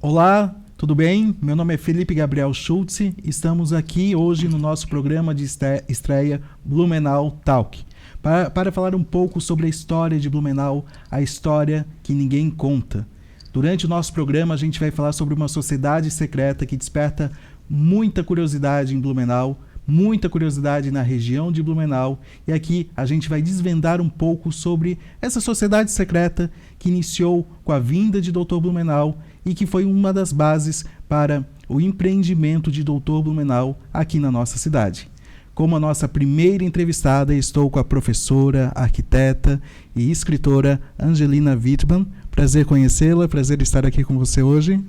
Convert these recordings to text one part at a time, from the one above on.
Olá, tudo bem? Meu nome é Felipe Gabriel Schultz. Estamos aqui hoje no nosso programa de estreia Blumenau Talk para falar um pouco sobre a história de Blumenau, a história que ninguém conta. Durante o nosso programa, a gente vai falar sobre uma sociedade secreta que desperta muita curiosidade em Blumenau, muita curiosidade na região de Blumenau, e aqui a gente vai desvendar um pouco sobre essa sociedade secreta que iniciou com a vinda de Dr. Blumenau e que foi uma das bases para o empreendimento de Dr. Blumenau aqui na nossa cidade. Como a nossa primeira entrevistada, estou com a professora, arquiteta e escritora Angelina Wittmann. Prazer conhecê-la, prazer estar aqui com você hoje.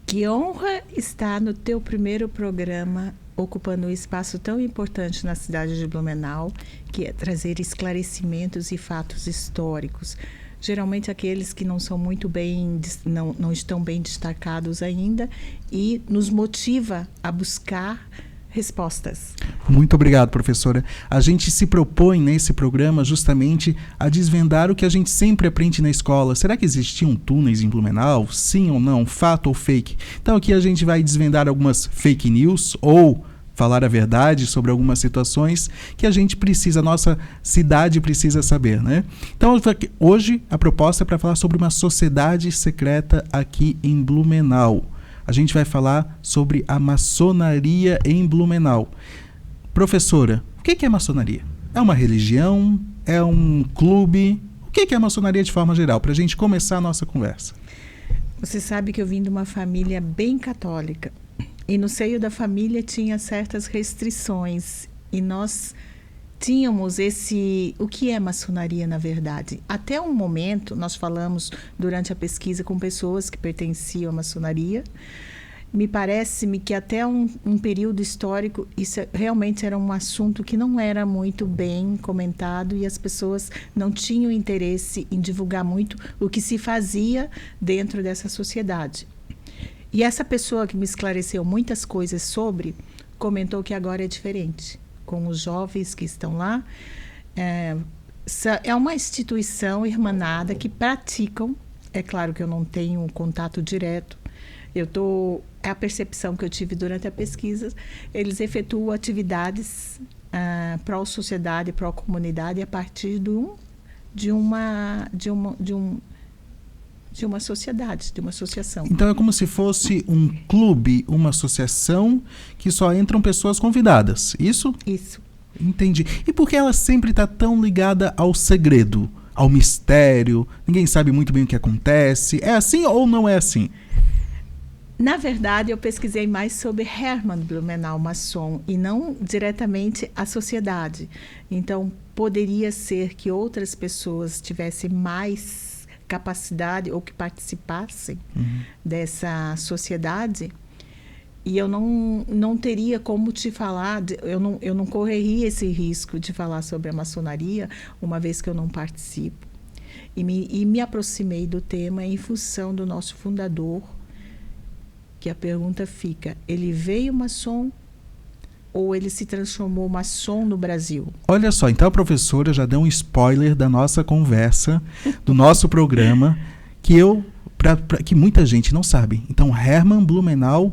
Que honra estar no teu primeiro programa, ocupando um espaço tão importante na cidade de Blumenau, que é trazer esclarecimentos e fatos históricos. Geralmente aqueles que não são muito bem, não estão bem destacados ainda, e nos motiva a buscar respostas. Muito obrigado, professora. A gente se propõe nesse programa justamente a desvendar o que a gente sempre aprende na escola. Será que existiam túneis em Blumenau? Sim ou não? Fato ou fake? Então aqui a gente vai desvendar algumas fake news ou falar a verdade sobre algumas situações que a gente precisa, a nossa cidade precisa saber, né? Então, hoje a proposta é para falar sobre uma sociedade secreta aqui em Blumenau. A gente vai falar sobre a maçonaria em Blumenau. Professora, o que é maçonaria? É uma religião? É um clube? O que é a maçonaria de forma geral? Para a gente começar a nossa conversa. Você sabe que eu vim de uma família bem católica. E no seio da família tinha certas restrições. E nós tínhamos o que é maçonaria, na verdade? Até um momento, nós falamos durante a pesquisa com pessoas que pertenciam à maçonaria. Me parece-me que até um período histórico, isso realmente era um assunto que não era muito bem comentado e as pessoas não tinham interesse em divulgar muito o que se fazia dentro dessa sociedade. E essa pessoa que me esclareceu muitas coisas sobre, comentou que agora é diferente. Com os jovens que estão lá, é uma instituição irmanada que praticam, é claro que eu não tenho um contato direto, é a percepção que eu tive durante a pesquisa, eles efetuam atividades pró-sociedade, pró-comunidade a partir de uma sociedade, de uma associação. Então é como se fosse um clube, uma associação que só entram pessoas convidadas, isso? Isso. Entendi. E por que ela sempre está tão ligada ao segredo, ao mistério? Ninguém sabe muito bem o que acontece. É assim ou não é assim? Na verdade, eu pesquisei mais sobre Hermann Blumenau, maçom, e não diretamente a sociedade. Então, poderia ser que outras pessoas tivessem mais capacidade ou que participassem dessa sociedade, e eu não teria como te falar, eu não correria esse risco de falar sobre a maçonaria, uma vez que eu não participo. E me aproximei do tema em função do nosso fundador, que a pergunta fica, ele veio maçom ou ele se transformou maçom no Brasil? Olha só, então a professora já deu um spoiler da nossa conversa, do nosso programa, que muita gente não sabe. Então, Hermann Blumenau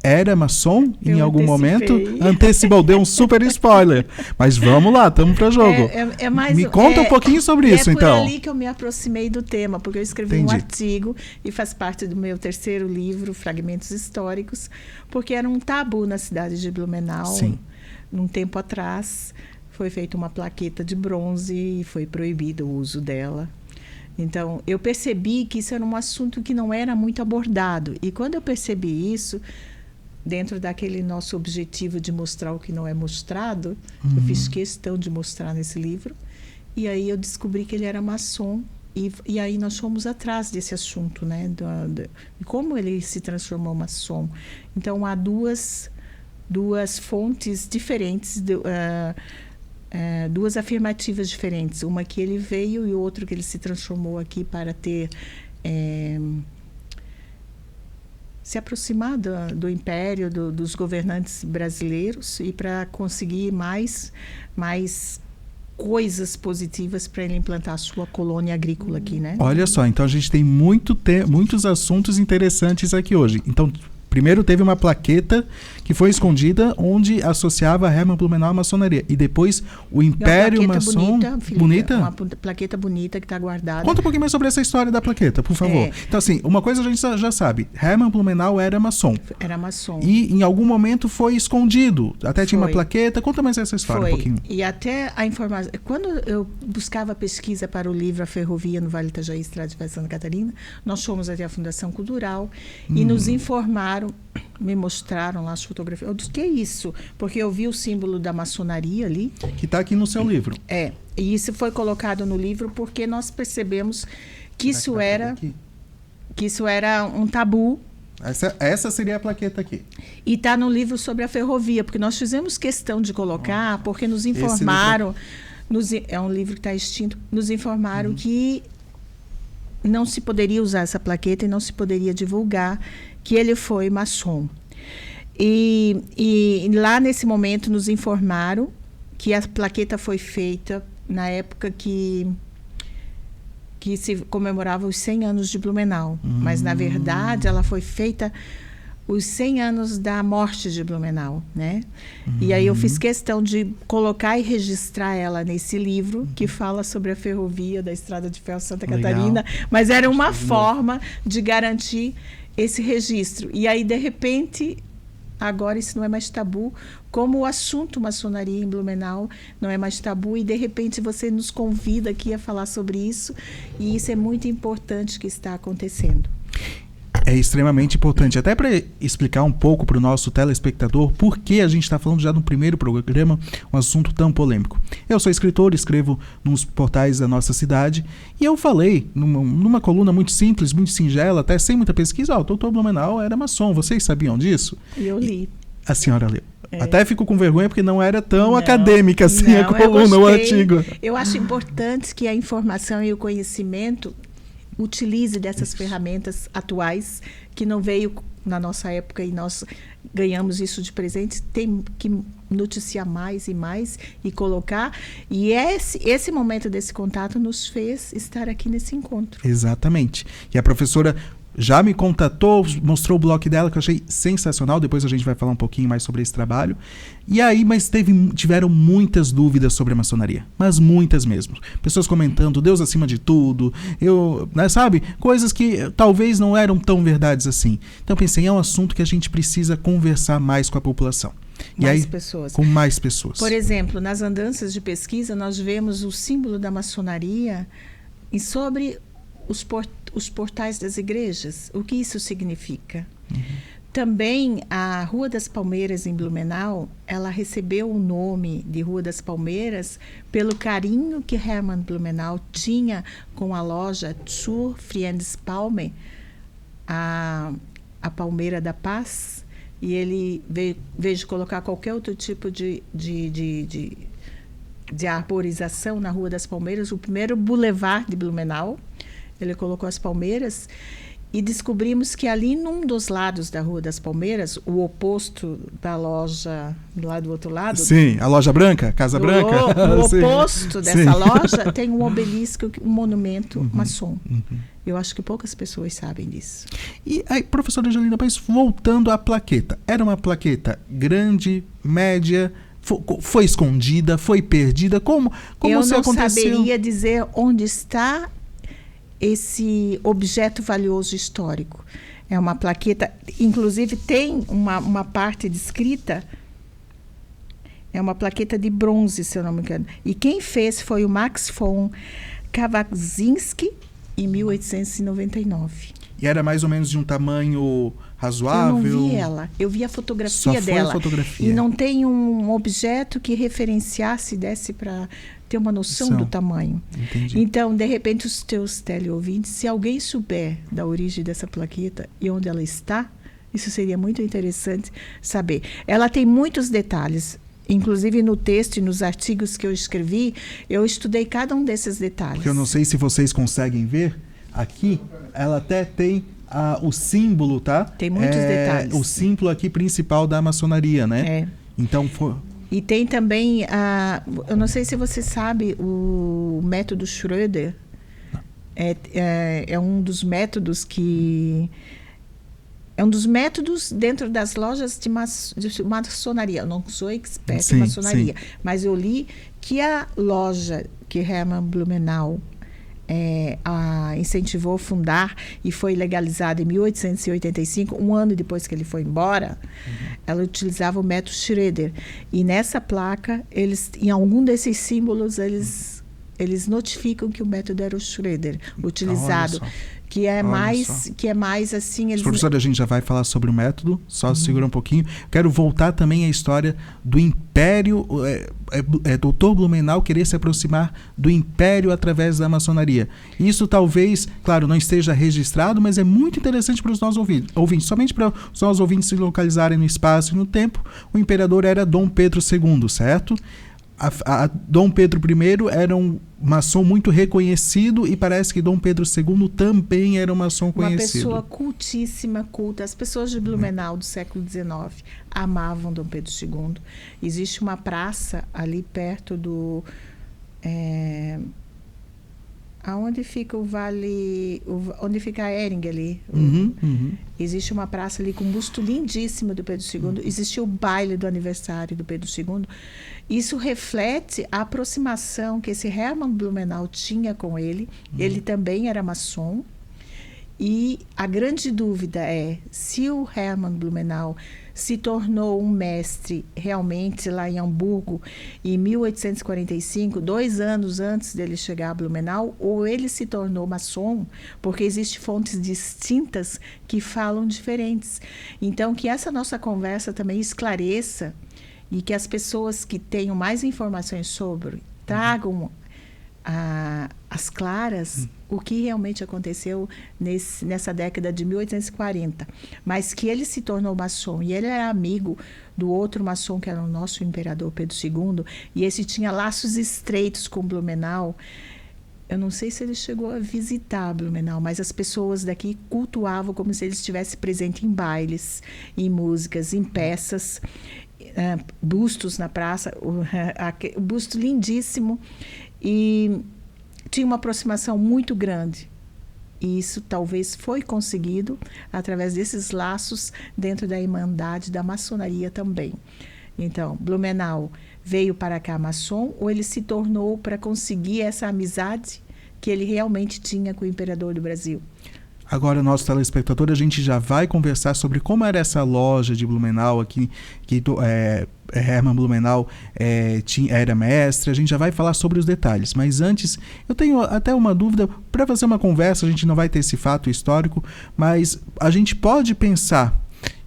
era maçom em algum momento? Antecipou, deu um super spoiler. Mas vamos lá, estamos para jogo. Me conta um pouquinho sobre isso, então. É por ali que eu me aproximei do tema, porque eu escrevi um artigo e faz parte do meu terceiro livro, Fragmentos Históricos, porque era um tabu na cidade de Blumenau. Sim. Num tempo atrás, foi feita uma plaqueta de bronze e foi proibido o uso dela. Então, eu percebi que isso era um assunto que não era muito abordado. E quando eu percebi isso, dentro daquele nosso objetivo de mostrar o que não é mostrado, eu fiz questão de mostrar nesse livro. E aí eu descobri que ele era maçom. E aí nós fomos atrás desse assunto, né? De como ele se transformou maçom. Então, há duas fontes diferentes, duas afirmativas diferentes. Uma que ele veio e outra que ele se transformou aqui para ter... se aproximar do império, dos governantes brasileiros e para conseguir mais coisas positivas para ele implantar a sua colônia agrícola aqui, né? Olha só, então a gente tem muitos assuntos interessantes aqui hoje. Então, primeiro teve uma plaqueta que foi escondida onde associava Hermann Blumenau à maçonaria. E depois o Império Maçom... Bonita? Uma plaqueta bonita que está guardada. Conta um pouquinho mais sobre essa história da plaqueta, por favor. Então, assim, uma coisa a gente já sabe. Hermann Blumenau era maçom. Era maçom. E em algum momento foi escondido. Até tinha uma plaqueta. Conta mais essa história um pouquinho. E até a informação... Quando eu buscava pesquisa para o livro A Ferrovia no Vale Itajaí, Estrada de Santa Catarina, nós fomos até a Fundação Cultural e nos informaram, me mostraram lá as fotografias. Eu disse, que é isso? Porque eu vi o símbolo da maçonaria ali. Que está aqui no seu livro. E isso foi colocado no livro porque nós percebemos que isso era um tabu. Essa seria a plaqueta aqui. E está no livro sobre a ferrovia, porque nós fizemos questão de colocar, porque nos informaram, é um livro que está extinto, nos informaram que não se poderia usar essa plaqueta e não se poderia divulgar que ele foi maçom. E lá nesse momento nos informaram que a plaqueta foi feita na época que se comemorava os 100 anos de Blumenau. Mas, na verdade, ela foi feita os 100 anos da morte de Blumenau, né? E aí eu fiz questão de colocar e registrar ela nesse livro que fala sobre a ferrovia da Estrada de Ferro Santa Catarina. Mas era uma forma de garantir esse registro. E aí, de repente, agora isso não é mais tabu, como o assunto maçonaria em Blumenau não é mais tabu, e de repente você nos convida aqui a falar sobre isso, e isso é muito importante que está acontecendo. É extremamente importante, até para explicar um pouco para o nosso telespectador por que a gente está falando já no primeiro programa um assunto tão polêmico. Eu sou escritor, escrevo nos portais da nossa cidade, e eu falei numa coluna muito simples, muito singela, até sem muita pesquisa, o doutor Blumenau era maçom, vocês sabiam disso? E eu li. A senhora leu. Até fico com vergonha porque não era tão acadêmica assim a coluna, o artigo. Eu acho importante que a informação e o conhecimento utilize dessas ferramentas atuais que não veio na nossa época e nós ganhamos isso de presente. Tem que noticiar mais e mais e colocar. E esse momento desse contato nos fez estar aqui nesse encontro. Exatamente. E a professora já me contatou, mostrou o blog dela, que eu achei sensacional. Depois a gente vai falar um pouquinho mais sobre esse trabalho. E aí, mas tiveram muitas dúvidas sobre a maçonaria. Mas muitas mesmo. Pessoas comentando, Deus acima de tudo. Sabe? Coisas que talvez não eram tão verdades assim. Então eu pensei, é um assunto que a gente precisa conversar mais com a população. Com mais pessoas. Por exemplo, nas andanças de pesquisa, nós vemos o símbolo da maçonaria e sobre os portais das igrejas. O que isso significa? Também a Rua das Palmeiras em Blumenau, ela recebeu o nome de Rua das Palmeiras pelo carinho que Hermann Blumenau tinha com a loja Zur Friedenspalme, a Palmeira da Paz, e ele veio de colocar qualquer outro tipo de arborização na Rua das Palmeiras, o primeiro boulevard de Blumenau. Ele colocou as palmeiras e descobrimos que ali num dos lados da Rua das Palmeiras, o oposto da loja lá do outro lado... Sim, a loja branca, Casa Branca. O oposto dessa loja tem um obelisco, um monumento maçom. Eu acho que poucas pessoas sabem disso. E aí, professora Angelina Paes, voltando à plaqueta. Era uma plaqueta grande, média... Foi escondida, foi perdida? Como isso aconteceu? Eu não saberia dizer onde está esse objeto valioso histórico. É uma plaqueta, inclusive tem uma parte descrita, é uma plaqueta de bronze, se eu não me engano. E quem fez foi o Max von Kawasinski, em 1899. E era mais ou menos de um tamanho razoável? Eu não vi ela, eu vi a fotografia dela. A fotografia. E não tem um objeto que referenciasse, desse para ter uma noção do tamanho. Entendi. Então, de repente, os teus teleouvintes, se alguém souber da origem dessa plaqueta e onde ela está, isso seria muito interessante saber. Ela tem muitos detalhes. Inclusive no texto e nos artigos que eu escrevi, eu estudei cada um desses detalhes. Porque eu não sei se vocês conseguem ver, aqui ela até tem o símbolo, tá? Tem muitos detalhes. O símbolo aqui principal da maçonaria, né? É. Então, E tem também, eu não sei se você sabe, o método Schröder. É um dos métodos que... É um dos métodos dentro das lojas de maçonaria. Eu não sou expert em maçonaria, mas eu li que a loja que Hermann Blumenau incentivou a fundar e foi legalizada em 1885, um ano depois que ele foi embora, ela utilizava o método Schröder. E nessa placa, em algum desses símbolos, eles notificam que o método era o Schröder utilizado. Que é mais assim... Professora, a gente já vai falar sobre o método, só segura um pouquinho. Quero voltar também à história do Império, Dr. Blumenau querer se aproximar do Império através da maçonaria. Isso talvez, claro, não esteja registrado, mas é muito interessante para os nossos ouvintes. Somente para os nossos ouvintes se localizarem no espaço e no tempo, o imperador era Dom Pedro II, certo? Dom Pedro I era um maçom muito reconhecido e parece que Dom Pedro II também era um maçom conhecido. Uma pessoa cultíssima, culta. As pessoas de Blumenau do século XIX amavam Dom Pedro II. Existe uma praça ali perto do... aonde fica o vale... onde fica a Hering ali. Existe uma praça ali com um busto lindíssimo do Pedro II. Existiu o baile do aniversário do Pedro II. Isso reflete a aproximação que esse Hermann Blumenau tinha com ele. Ele também era maçom. E a grande dúvida é se o Hermann Blumenau se tornou um mestre realmente lá em Hamburgo em 1845, 2 anos antes dele chegar a Blumenau, ou ele se tornou maçom, porque existem fontes distintas que falam diferentes. Então, que essa nossa conversa também esclareça e que as pessoas que tenham mais informações sobre tragam às claras o que realmente aconteceu nessa década de 1840. Mas que ele se tornou maçom e ele era amigo do outro maçom que era o nosso imperador Pedro II, e esse tinha laços estreitos com Blumenau. Eu não sei se ele chegou a visitar Blumenau, mas as pessoas daqui cultuavam como se ele estivesse presente em bailes, em músicas, em peças, bustos na praça, o busto lindíssimo, e tinha uma aproximação muito grande. E isso talvez foi conseguido através desses laços dentro da Irmandade da Maçonaria também. Então, Blumenau veio para cá maçom, ou ele se tornou para conseguir essa amizade que ele realmente tinha com o imperador do Brasil? Agora, nosso telespectador, a gente já vai conversar sobre como era essa loja de Blumenau aqui, que Hermann Blumenau era mestre. A gente já vai falar sobre os detalhes. Mas antes, eu tenho até uma dúvida. Para fazer uma conversa, a gente não vai ter esse fato histórico, mas a gente pode pensar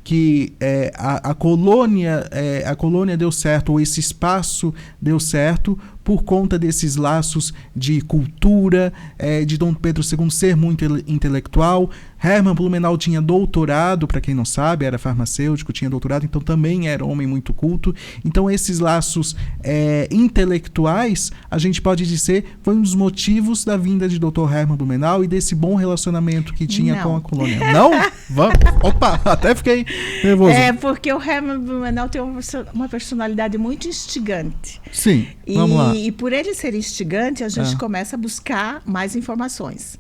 que a colônia deu certo, ou esse espaço deu certo por conta desses laços de cultura, de Dom Pedro II ser muito intelectual. Hermann Blumenau tinha doutorado, para quem não sabe, era farmacêutico, tinha doutorado, então também era um homem muito culto. Então esses laços intelectuais, a gente pode dizer, foi um dos motivos da vinda de Dr. Hermann Blumenau e desse bom relacionamento que tinha com a colônia. Não? Vamos? Opa, até fiquei nervoso. Porque o Hermann Blumenau tem uma personalidade muito instigante. Sim, vamos lá. E por ele ser instigante, a gente começa a buscar mais informações.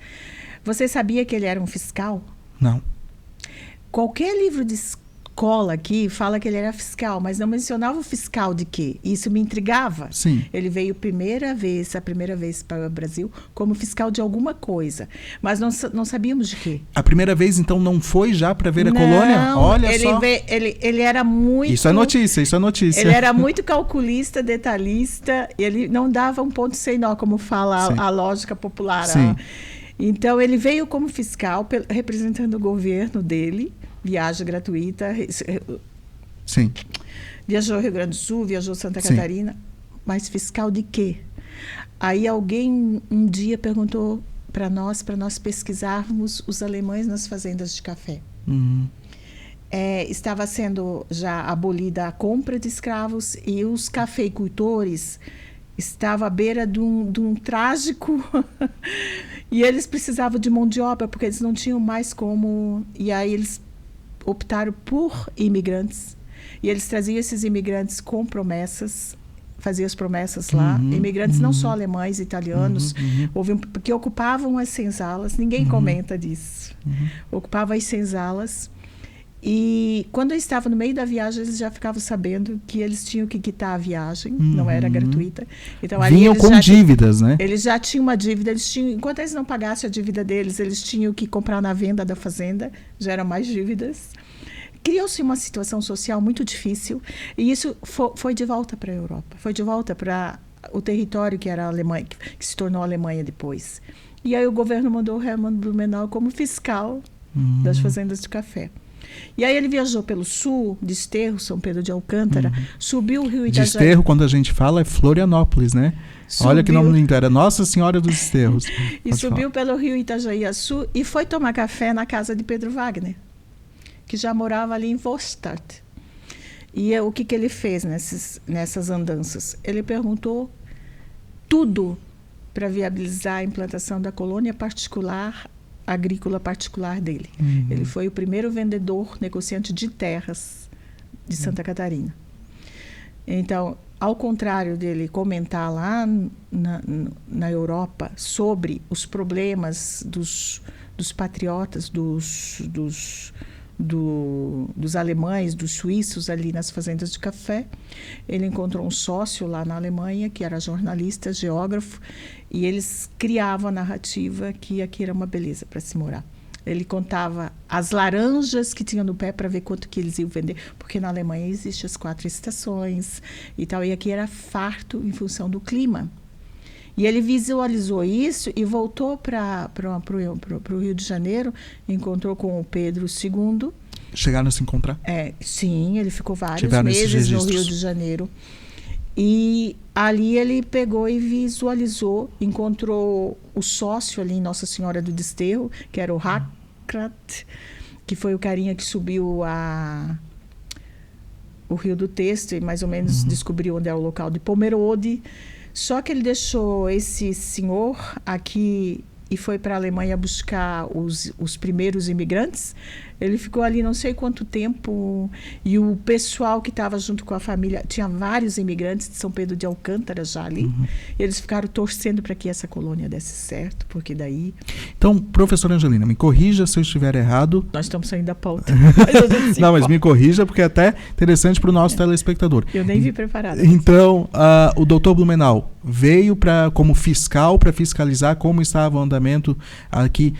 Você sabia que ele era um fiscal? Não. Qualquer livro de escola aqui fala que ele era fiscal, mas não mencionava o fiscal de quê? Isso me intrigava. Sim. Ele veio a primeira vez para o Brasil como fiscal de alguma coisa, mas não sabíamos de quê. A primeira vez, então, não foi já para ver a colônia? Olha só. Ele era muito... Isso é notícia. Ele era muito calculista, detalhista, e ele não dava um ponto sem nó, como fala a lógica popular. Sim. Então, ele veio como fiscal, representando o governo dele, viagem gratuita. Sim. Viajou ao Rio Grande do Sul, viajou Santa Catarina, mas fiscal de quê? Aí alguém um dia perguntou para nós pesquisarmos os alemães nas fazendas de café. Estava sendo já abolida a compra de escravos e os cafeicultores estavam à beira de um trágico... E eles precisavam de mão de obra, porque eles não tinham mais como... E aí eles optaram por imigrantes. E eles traziam esses imigrantes com promessas, faziam as promessas lá. Imigrantes não só alemães, italianos, porque ocupavam as senzalas. Ninguém comenta disso. Ocupavam as senzalas. E quando eu estava no meio da viagem, eles já ficavam sabendo que eles tinham que quitar a viagem, não era gratuita. Então, ali vinham com dívidas, né? Eles já tinham uma dívida, enquanto eles não pagassem a dívida deles, eles tinham que comprar na venda da fazenda, já eram mais dívidas. Criou-se uma situação social muito difícil, e isso foi de volta para a Europa, foi de volta para o território que era a Alemanha, que se tornou a Alemanha depois. E aí o governo mandou o Hermann Blumenau como fiscal das fazendas de café. E aí ele viajou pelo sul, Desterro, São Pedro de Alcântara, subiu o rio Itajaí. Desterro, quando a gente fala, é Florianópolis, né? Olha que nome lindo, era Nossa Senhora dos Desterros. E subiu pelo rio Itajaí-Açu e foi tomar café na casa de Pedro Wagner, que já morava ali em Vorstadt. E o que ele fez nessas andanças? Ele perguntou tudo para viabilizar a implantação da colônia agrícola particular dele. Ele foi o primeiro vendedor, negociante de terras de Santa Catarina. Então, ao contrário dele comentar lá na Europa sobre os problemas dos patriotas, dos alemães, dos suíços ali nas fazendas de café, ele encontrou um sócio lá na Alemanha, que era jornalista, geógrafo, e eles criavam a narrativa que aqui era uma beleza para se morar. Ele contava as laranjas que tinham no pé para ver quanto que eles iam vender, porque na Alemanha existem as 4 estações e tal, e aqui era farto em função do clima. E ele visualizou isso e voltou para o Rio de Janeiro, encontrou com o Pedro II. Chegaram a se encontrar? Sim, ele ficou vários meses no Rio de Janeiro. E ali ele pegou e visualizou, encontrou o sócio ali em Nossa Senhora do Desterro, que era o Hackrat, que foi o carinha que subiu o Rio do Testo e mais ou menos descobriu onde era o local de Pomerode. Só que ele deixou esse senhor aqui e foi para a Alemanha buscar os primeiros imigrantes. Ele ficou ali não sei quanto tempo, e o pessoal que estava junto com a família, tinha vários imigrantes de São Pedro de Alcântara já ali, e eles ficaram torcendo para que essa colônia desse certo, porque daí... Então, professora Angelina, me corrija se eu estiver errado. Nós estamos saindo da pauta. Mas me corrija, porque é até interessante para o nosso telespectador. Eu nem vi preparado. Então, o doutor Blumenau veio como fiscal para fiscalizar como estava o andamento aqui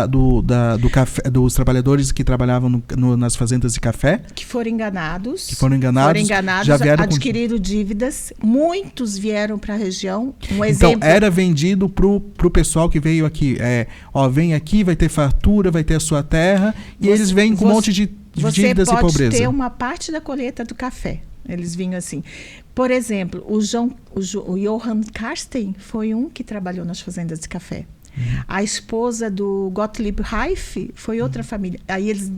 do café, dos trabalhadores que trabalhavam nas fazendas de café. Que foram enganados. Já vieram adquiriram dívidas. Muitos vieram para a região. Então, era vendido para o pessoal que veio aqui. Vem aqui, vai ter fartura, vai ter a sua terra. E eles vêm com um monte de dívidas e pobreza. Você pode ter uma parte da colheita do café. Eles vinham assim. Por exemplo, o Johann Karsten foi um que trabalhou nas fazendas de café. A esposa do Gottlieb Reif foi outra família. Aí eles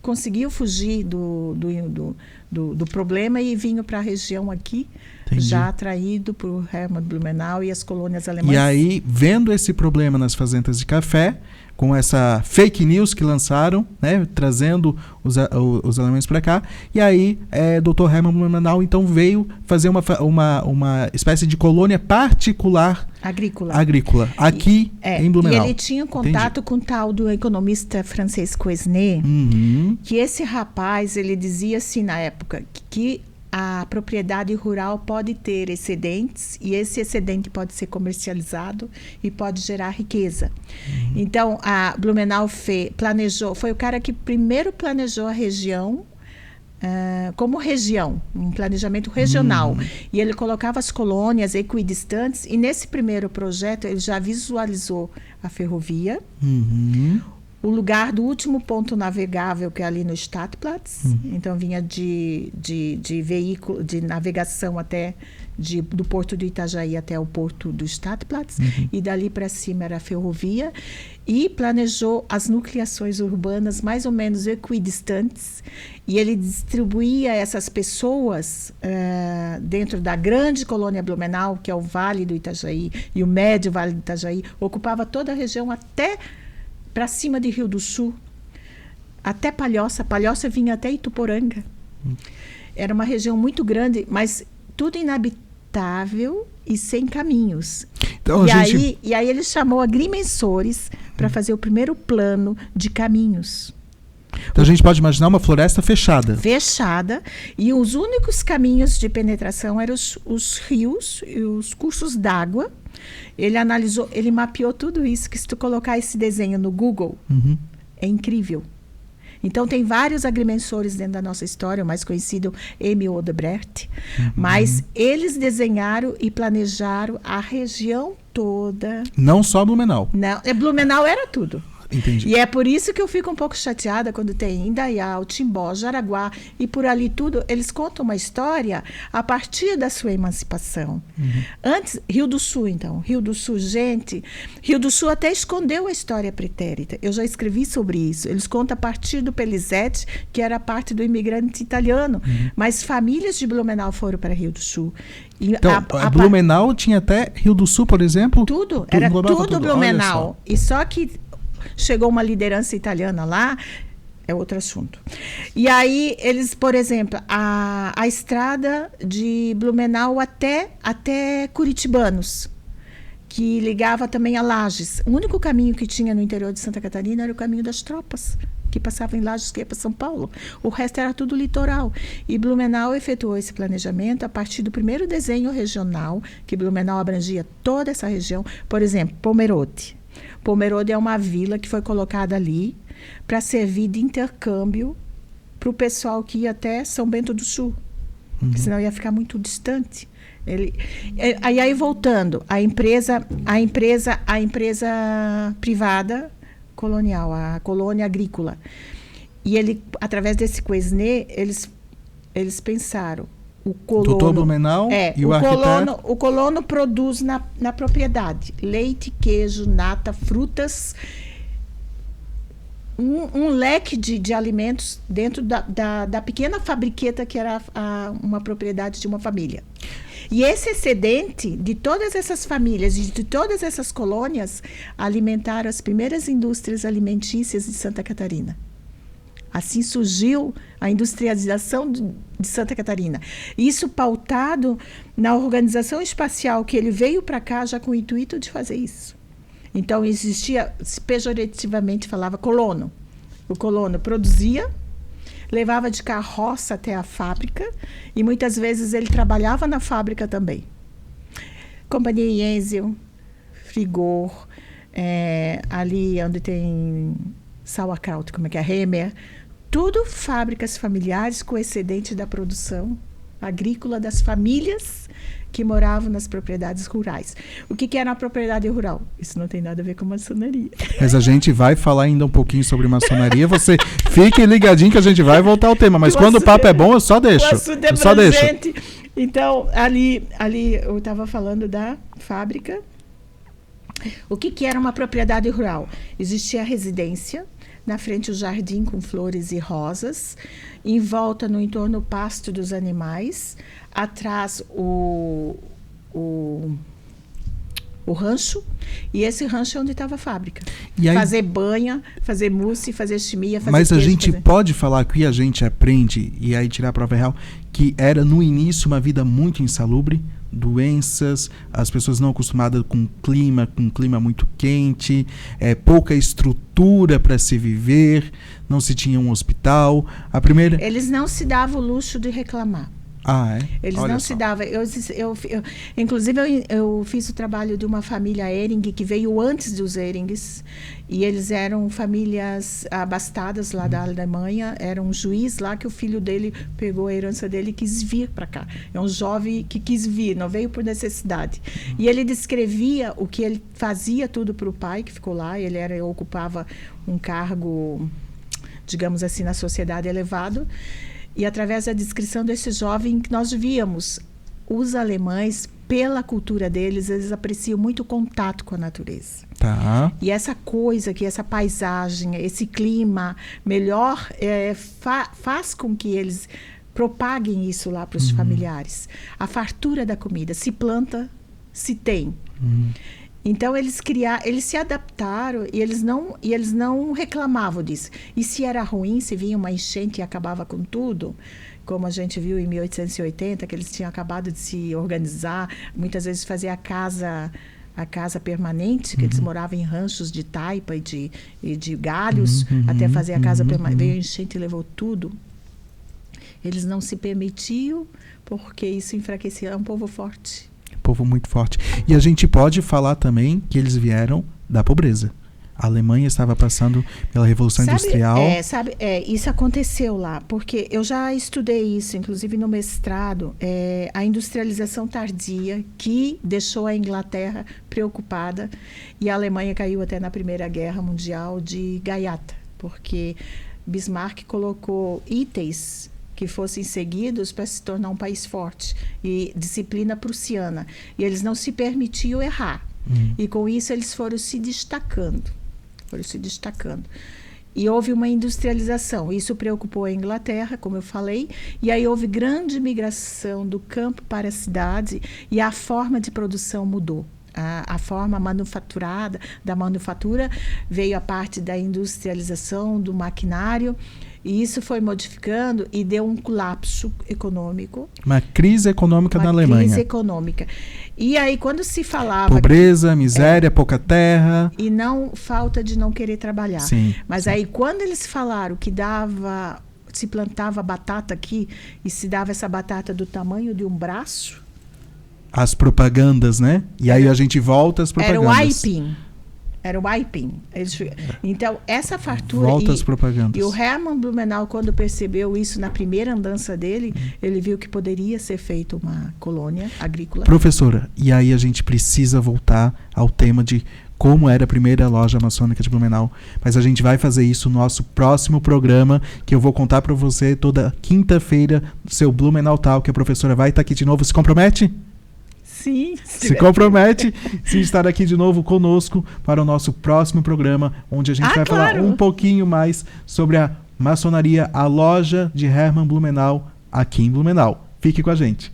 conseguiam fugir do problema e vinham para a região aqui. Entendi. Já atraído por Hermann Blumenau e as colônias alemãs. E aí, vendo esse problema nas fazendas de café, com essa fake news que lançaram, né, trazendo os alemães para cá, e aí Dr. Hermann Blumenau então veio fazer uma espécie de colônia particular agrícola aqui em Blumenau. E ele tinha contato com o tal do economista francês Quesnay, que esse rapaz, ele dizia assim na época, que a propriedade rural pode ter excedentes e esse excedente pode ser comercializado e pode gerar riqueza. Então, a Blumenau foi o cara que primeiro planejou a região como região, um planejamento regional. E ele colocava as colônias equidistantes e nesse primeiro projeto ele já visualizou a ferrovia, o lugar do último ponto navegável, que é ali no Stadtplatz. Então, vinha de veículo, de navegação até do porto do Itajaí até o porto do Stadtplatz. E dali para cima era a ferrovia. E planejou as nucleações urbanas mais ou menos equidistantes. E ele distribuía essas pessoas dentro da grande colônia Blumenau, que é o Vale do Itajaí, e o Médio Vale do Itajaí. Ocupava toda a região até para cima de Rio do Sul, até Palhoça. Palhoça vinha até Ituporanga. Era uma região muito grande, mas tudo inabitável e sem caminhos. Então, E aí ele chamou agrimensores para fazer o primeiro plano de caminhos. Então a gente pode imaginar uma floresta fechada. Fechada, e os únicos caminhos de penetração eram os rios e os cursos d'água. Ele analisou, ele mapeou tudo isso, que se tu colocar esse desenho no Google, é incrível. Então tem vários agrimensores dentro da nossa história, o mais conhecido, Emil Odebrecht, mas eles desenharam e planejaram a região toda. Não só Blumenau. Não, Blumenau era tudo. Entendi. E é por isso que eu fico um pouco chateada quando tem Indaial, Timbó, Jaraguá e por ali tudo, eles contam uma história a partir da sua emancipação. Antes, Rio do Sul, então. Rio do Sul, gente, Rio do Sul até escondeu a história pretérita. Eu já escrevi sobre isso. Eles contam a partir do Pelizete, que era parte do imigrante italiano. Mas famílias de Blumenau foram para Rio do Sul. E então, Blumenau tinha até Rio do Sul, por exemplo? Era tudo Blumenau. E só que chegou uma liderança italiana lá, é outro assunto. E aí, eles, por exemplo, a estrada de Blumenau até Curitibanos, que ligava também a Lages. O único caminho que tinha no interior de Santa Catarina era o caminho das tropas, que passavam em Lages, que ia para São Paulo. O resto era tudo litoral. E Blumenau efetuou esse planejamento a partir do primeiro desenho regional, que Blumenau abrangia toda essa região. Por exemplo, Pomerode. Pomerode é uma vila que foi colocada ali para servir de intercâmbio para o pessoal que ia até São Bento do Sul, senão ia ficar muito distante. Aí voltando, a empresa privada colonial, a colônia agrícola, e ele, através desse Quesnay, eles pensaram. O colono, Doutor Blumenau e o arquiteto. O colono produz na propriedade leite, queijo, nata, frutas, um leque de alimentos dentro da pequena fabriqueta que era uma propriedade de uma família. E esse excedente de todas essas famílias e de todas essas colônias alimentaram as primeiras indústrias alimentícias de Santa Catarina. Assim surgiu a industrialização de Santa Catarina. Isso pautado na organização espacial, que ele veio para cá já com o intuito de fazer isso. Então, existia, pejorativamente falava, colono. O colono produzia, levava de carroça até a fábrica e muitas vezes ele trabalhava na fábrica também. Companhia Ienzio, Frigor, ali onde tem sauerkraut, como é que é? Remer. Tudo fábricas familiares com excedente da produção agrícola das famílias que moravam nas propriedades rurais. O que era a propriedade rural? Isso não tem nada a ver com maçonaria. Mas a gente vai falar ainda um pouquinho sobre maçonaria. Você fique ligadinho que a gente vai voltar ao tema. Mas quando o papo é bom, eu só deixo. Só deixo. Então, ali eu estava falando da fábrica. O que era uma propriedade rural? Existia a residência, na frente o jardim com flores e rosas, em volta, no entorno, o pasto dos animais, atrás o rancho, e esse rancho é onde estava a fábrica. E aí, fazer banha, fazer mousse, fazer chimia, fazer mas queijo, a gente pode falar que a gente aprende, e aí tirar a prova real, que era no início uma vida muito insalubre, doenças, as pessoas não acostumadas com clima muito quente, pouca estrutura para se viver, não se tinha um hospital. Eles não se davam o luxo de reclamar. Ah, é? Eles Olha não só. se davam. Inclusive, eu fiz o trabalho de uma família Ehring, que veio antes dos Ehrings, e eles eram famílias abastadas lá da Alemanha. Era um juiz lá que o filho dele pegou a herança dele e quis vir para cá. É um jovem que quis vir, não veio por necessidade. E ele descrevia o que ele fazia tudo para o pai, que ficou lá. Ele ocupava um cargo, digamos assim, na sociedade elevado. E através da descrição desse jovem, nós víamos os alemães, pela cultura deles, eles apreciam muito o contato com a natureza. Tá. E essa coisa, essa paisagem, esse clima melhor, faz com que eles propaguem isso lá para os familiares. A fartura da comida, se planta, se tem. Então eles se adaptaram e eles não reclamavam disso. E se era ruim, se vinha uma enchente e acabava com tudo, como a gente viu em 1880, que eles tinham acabado de se organizar, muitas vezes fazer a casa permanente, que eles moravam em ranchos de taipa e de galhos, até fazer a casa permanente. Veio a enchente e levou tudo. Eles não se permitiam, porque isso enfraquecia. É um povo forte. Povo muito forte. E a gente pode falar também que eles vieram da pobreza. A Alemanha estava passando pela Revolução Industrial. Isso aconteceu lá, porque eu já estudei isso, inclusive no mestrado, a industrialização tardia que deixou a Inglaterra preocupada, e a Alemanha caiu até na Primeira Guerra Mundial de gaiata, porque Bismarck colocou itens que fossem seguidos para se tornar um país forte, e disciplina prussiana, e eles não se permitiam errar, e com isso eles foram se destacando. E houve uma industrialização. Isso preocupou a Inglaterra, como eu falei, e aí houve grande migração do campo para a cidade e a forma de produção mudou. A forma manufaturada, da manufatura, veio a parte da industrialização, do maquinário, e isso foi modificando e deu um colapso econômico. Uma crise econômica na Alemanha. Uma crise econômica. E aí, quando se falava... Pobreza, miséria, pouca terra. E não falta de não querer trabalhar. Sim, Mas sim. aí, quando eles falaram que se plantava batata aqui e se dava essa batata do tamanho de um braço... As propagandas, né? E aí a gente volta às propagandas. Era o Aipim. Então, essa fartura... Volta às propagandas. E o Hermann Blumenau, quando percebeu isso na primeira andança dele, ele viu que poderia ser feita uma colônia agrícola. Professora, e aí a gente precisa voltar ao tema de como era a primeira loja maçônica de Blumenau. Mas a gente vai fazer isso no nosso próximo programa, que eu vou contar para você toda quinta-feira, do seu Blumenau Talk, que a professora vai estar aqui de novo. Se compromete? Sim. Se compromete se estar aqui de novo conosco para o nosso próximo programa, onde a gente vai falar um pouquinho mais sobre a maçonaria, a loja de Hermann Blumenau aqui em Blumenau. Fique com a gente.